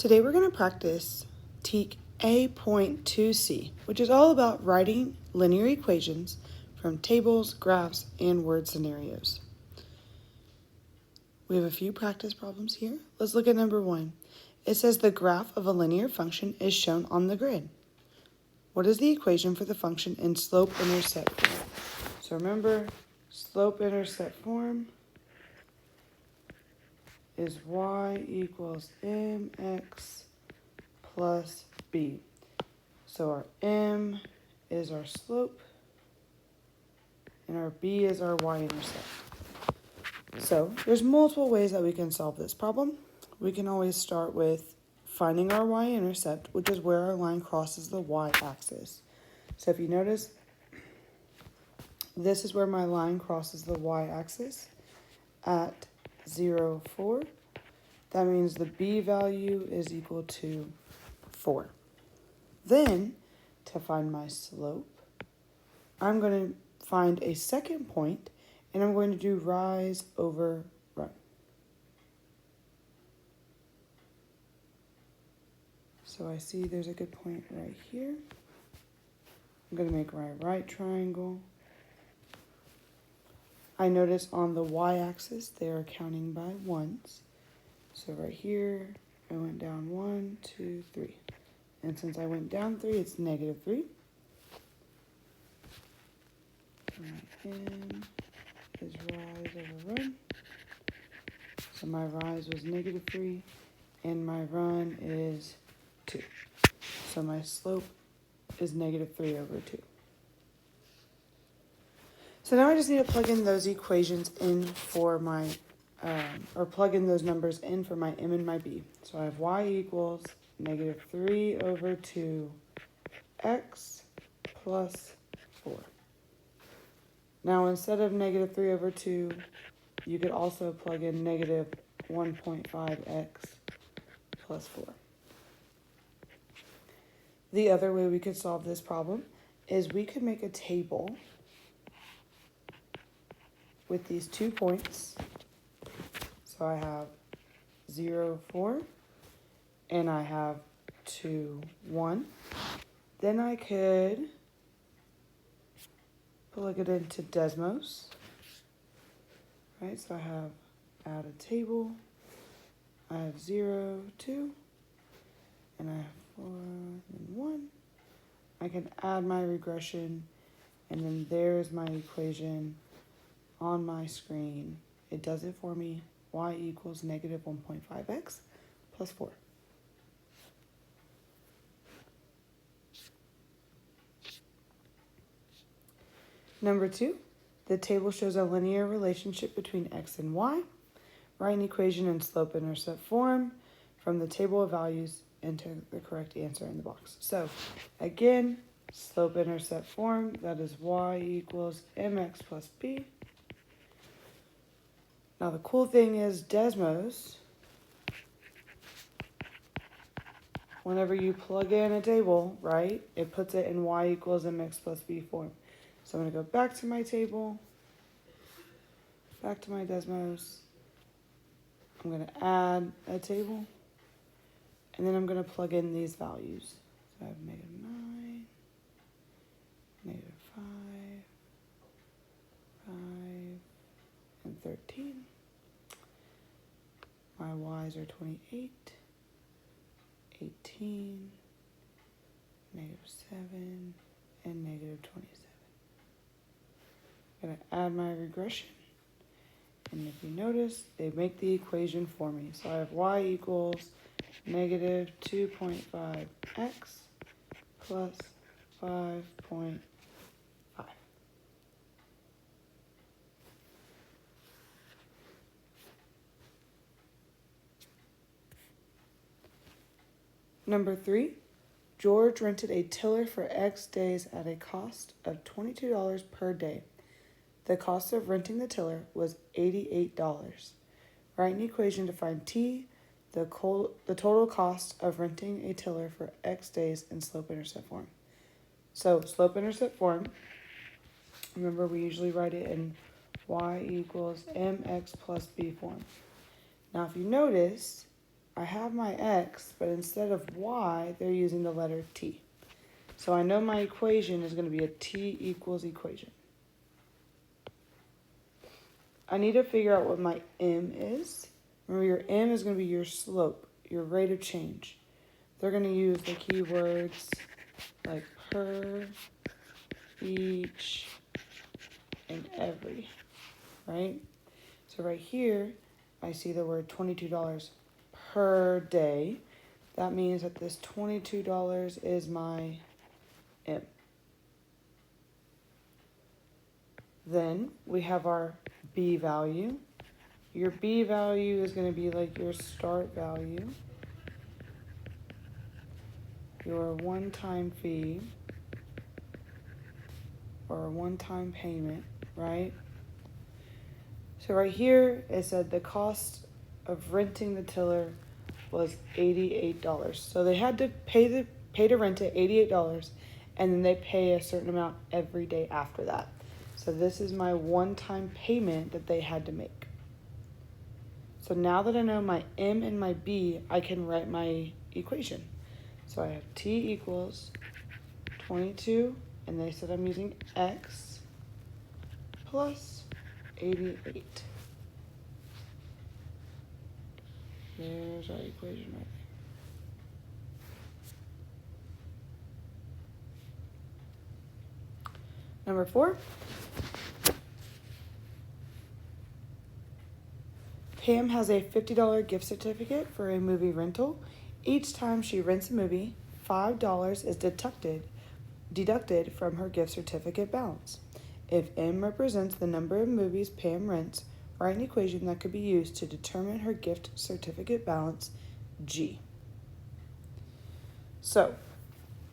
Today we're going to practice TEK A.2.C, which is all about writing linear equations from tables, graphs, and word scenarios. We have a few practice problems here. Let's look at number 1. It says the graph of a linear function is shown on the grid. What is the equation for the function in slope-intercept form? So remember, slope-intercept form is y equals mx plus b. So our m is our slope, and our b is our y-intercept. So there's multiple ways that we can solve this problem. We can always start with finding our y-intercept, which is where our line crosses the y-axis. So if you notice, this is where my line crosses the y-axis at 0, 4. That means the b value is equal to 4. Then, to find my slope, I'm going to find a second point, and I'm going to do rise over run. So I see there's a good point right here. I'm going to make my right triangle. I notice on the y-axis they are counting by ones. So right here, I went down 1, 2, 3. And since I went down 3, it's negative 3. My n is rise over run. So my rise was negative 3, and my run is 2. So my slope is negative 3 over 2. So now I just need to plug in those equations in for my, or plug in those numbers in for my m and my b. So I have y equals negative 3 over 2 x plus 4. Now instead of negative 3 over 2, you could also plug in negative 1.5x plus 4. The other way we could solve this problem is we could make a table with these 2 points. So I have 0, 4, and I have 2, 1. Then I could plug it into Desmos. Right, so I have add a table. I have 0, 2, and I have 4 and 1. I can add my regression, and then there's my equation on my screen. It does it for me. Y equals negative 1.5x plus 4. Number 2, the table shows a linear relationship between x and y. Write an equation in slope-intercept form from the table of values into the correct answer in the box. So again, slope-intercept form, that is y equals mx plus b. Now the cool thing is Desmos, whenever you plug in a table, right, it puts it in y equals mx plus b form. So I'm going to go back to my table, back to my Desmos. I'm going to add a table, and then I'm going to plug in these values. So I have negative 9, negative 5, 5, and 13. My y's are 28, 18, negative 7, and negative 27. I'm going to add my regression. And if you notice, they make the equation for me. So I have y equals negative 2.5x plus 5.5. Number 3, George rented a tiller for X days at a cost of $22 per day. The cost of renting the tiller was $88. Write an equation to find T, the total cost of renting a tiller for X days in slope-intercept form. So slope-intercept form, remember we usually write it in y equals mx plus b form. Now if you notice, I have my x, but instead of y, they're using the letter t. So I know my equation is going to be a t equals equation. I need to figure out what my m is. Remember, your m is going to be your slope, your rate of change. They're going to use the keywords like per, each, and every, right? So right here, I see the word $22 per day. That means that this $22 is my M. Then we have our B value. Your B value is going to be like your start value, your one-time fee, or a one-time payment, right? So right here, it said the cost of renting the tiller was $88. So they had to pay to rent it $88, and then they pay a certain amount every day after that. So this is my one-time payment that they had to make. So now that I know my M and my B, I can write my equation. So I have T equals 22, and they said I'm using X plus 88. There's our equation right there. Number 4. Pam has a $50 gift certificate for a movie rental. Each time she rents a movie, $5 is deducted from her gift certificate balance. If M represents the number of movies Pam rents, write an equation that could be used to determine her gift certificate balance, G. So,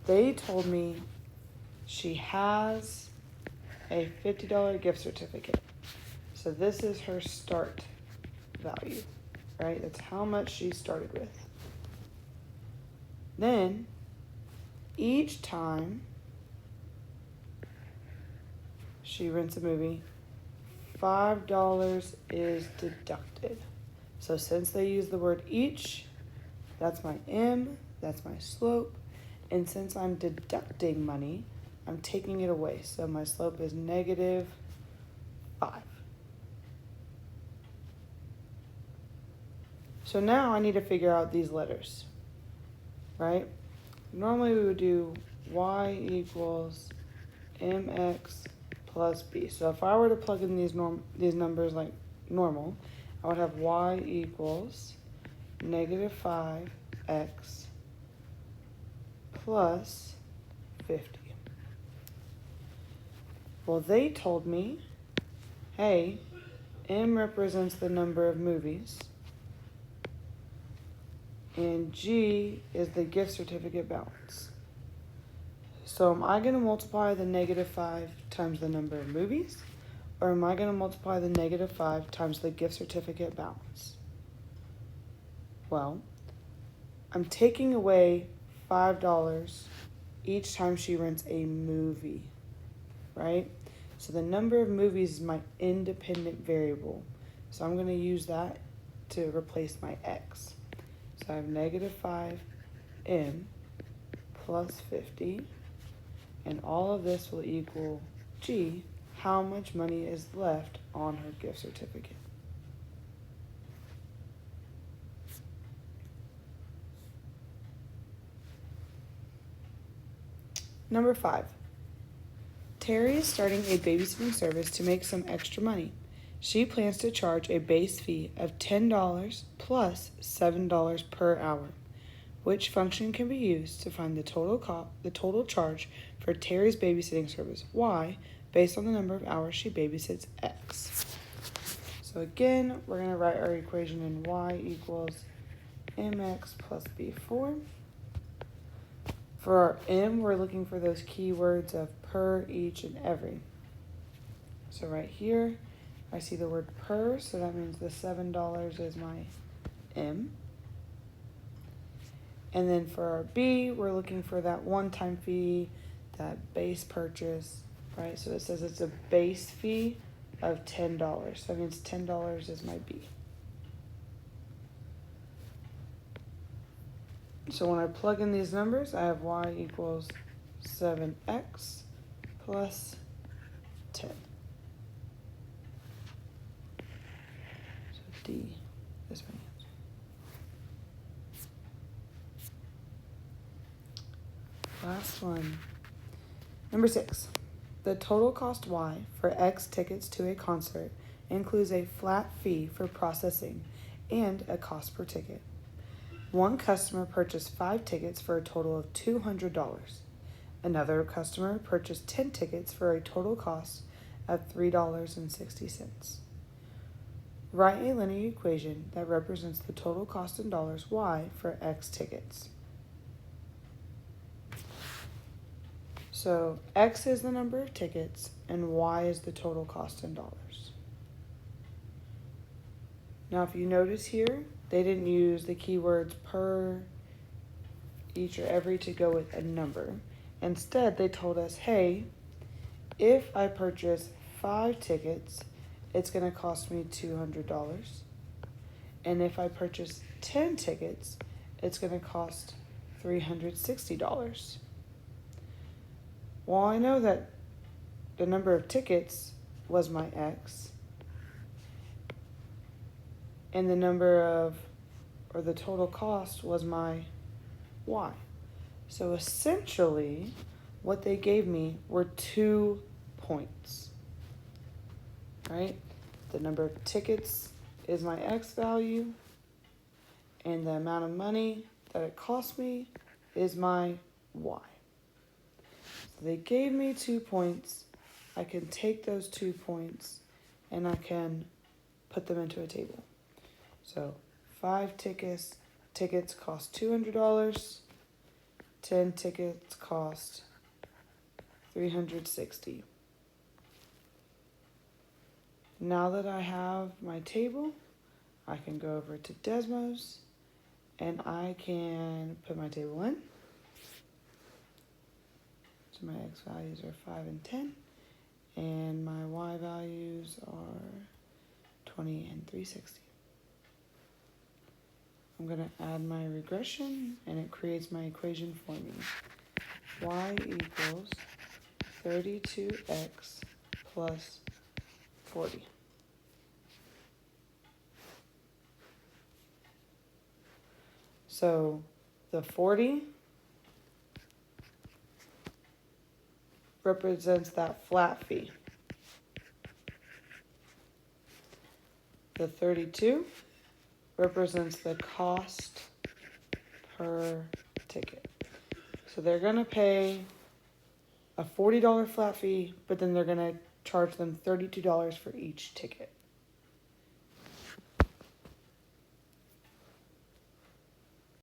they told me she has a $50 gift certificate. So this is her start value, right? That's how much she started with. Then, each time she rents a movie, $5 is deducted. So since they use the word each, that's my M, that's my slope, and since I'm deducting money, I'm taking it away. So my slope is -5. So now I need to figure out these letters, right? Normally we would do y equals mx plus b. So if I were to plug in these numbers like normal, I would have y equals -5x plus 50. Well, they told me, hey, M represents the number of movies, and G is the gift certificate balance. So am I going to multiply the -5 times the number of movies, or am I going to multiply the -5 times the gift certificate balance? Well, I'm taking away $5 each time she rents a movie, right? So the number of movies is my independent variable. So I'm going to use that to replace my x. So I have -5m plus 50, and all of this will equal G, how much money is left on her gift certificate. Number 5. Terry is starting a babysitting service to make some extra money. She plans to charge a base fee of $10 plus $7 per hour. Which function can be used to find the total charge for Terry's babysitting service, Y, based on the number of hours she babysits, X? So again, we're going to write our equation in Y equals mx plus b form. For our M, we're looking for those keywords of per, each, and every. So right here, I see the word per, so that means the $7 is my M. And then for our B, we're looking for that one-time fee, that base purchase, right? So it says it's a base fee of $10. So that means $10 is my B. So when I plug in these numbers, I have y equals 7x plus 10. So D is my answer. Last one. Number 6. The total cost y for X tickets to a concert includes a flat fee for processing and a cost per ticket. One customer purchased 5 tickets for a total of $200. Another customer purchased 10 tickets for a total cost of $3.60. Write a linear equation that represents the total cost in dollars y for X tickets. So X is the number of tickets and Y is the total cost in dollars. Now if you notice here, they didn't use the keywords per, each, or every to go with a number. Instead, they told us, hey, if I purchase 5 tickets, it's going to cost me $200. And if I purchase 10 tickets, it's going to cost $360. Well, I know that the number of tickets was my X, and the number of, or the total cost was my Y. So essentially, what they gave me were 2 points, right? The number of tickets is my X value, and the amount of money that it cost me is my Y. So they gave me 2 points. I can take those 2 points and I can put them into a table. So 5 tickets cost $200. 10 tickets cost $360. Now that I have my table, I can go over to Desmos and I can put my table in. So my X values are 5 and 10, and my Y values are 20 and 360. I'm going to add my regression, and it creates my equation for me. Y equals 32x plus 40. So the 40 represents that flat fee. The 32 represents the cost per ticket. So they're going to pay a $40 flat fee, but then they're going to charge them $32 for each ticket.